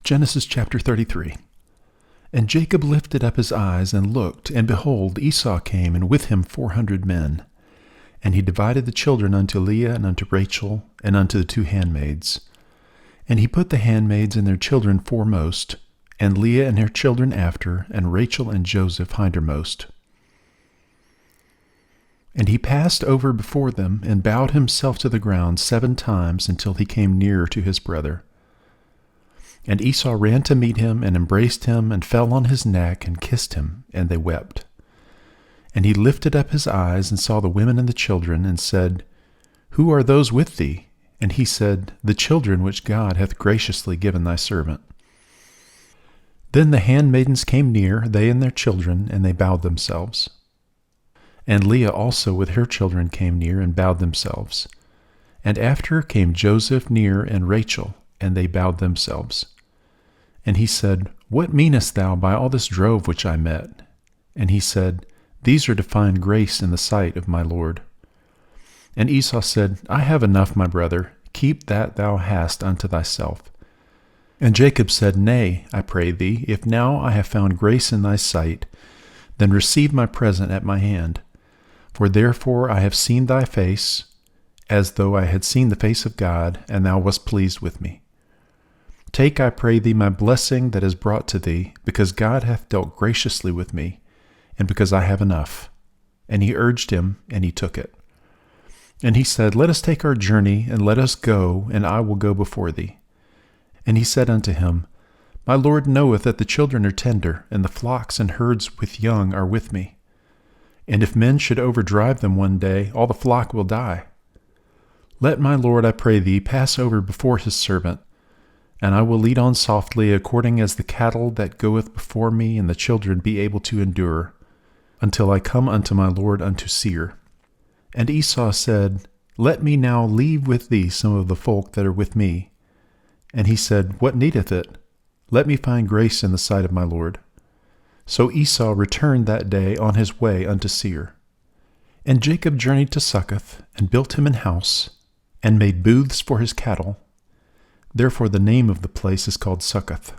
Genesis chapter 33. And Jacob lifted up his eyes and looked, and behold, Esau came, and with him 400 men. And he divided the children unto Leah and unto Rachel, and unto the 2 handmaids. And he put the handmaids and their children foremost, and Leah and her children after, and Rachel and Joseph hindermost. And he passed over before them, and bowed himself to the ground 7 times, until he came nearer to his brother. And Esau ran to meet him, and embraced him, and fell on his neck, and kissed him, and they wept. And he lifted up his eyes, and saw the women and the children, and said, Who are those with thee? And he said, The children which God hath graciously given thy servant. Then the handmaidens came near, they and their children, and they bowed themselves. And Leah also with her children came near, and bowed themselves. And after came Joseph near, and Rachel, and they bowed themselves. And he said, What meanest thou by all this drove which I met? And he said, These are to find grace in the sight of my Lord. And Esau said, I have enough, my brother, keep that thou hast unto thyself. And Jacob said, Nay, I pray thee, if now I have found grace in thy sight, then receive my present at my hand. For therefore I have seen thy face, as though I had seen the face of God, and thou wast pleased with me. Take, I pray thee, my blessing that is brought to thee, because God hath dealt graciously with me, and because I have enough. And he urged him, and he took it. And he said, Let us take our journey, and let us go, and I will go before thee. And he said unto him, My Lord knoweth that the children are tender, and the flocks and herds with young are with me. And if men should overdrive them one day, all the flock will die. Let my Lord, I pray thee, pass over before his servant, and I will lead on softly, according as the cattle that goeth before me, and the children be able to endure, until I come unto my Lord unto Seir. And Esau said, Let me now leave with thee some of the folk that are with me. And he said, What needeth it? Let me find grace in the sight of my Lord. So Esau returned that day on his way unto Seir. And Jacob journeyed to Succoth, and built him an house, and made booths for his cattle. Therefore the name of the place is called Succoth.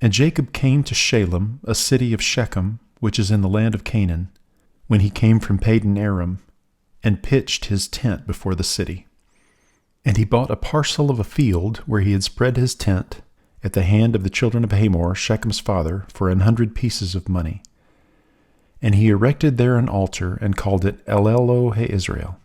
And Jacob came to Shalem, a city of Shechem, which is in the land of Canaan, when he came from Padan Aram, and pitched his tent before the city. And he bought a parcel of a field where he had spread his tent at the hand of the children of Hamor, Shechem's father, for 100 pieces of money. And he erected there an altar, and called it El-Elohe Israel.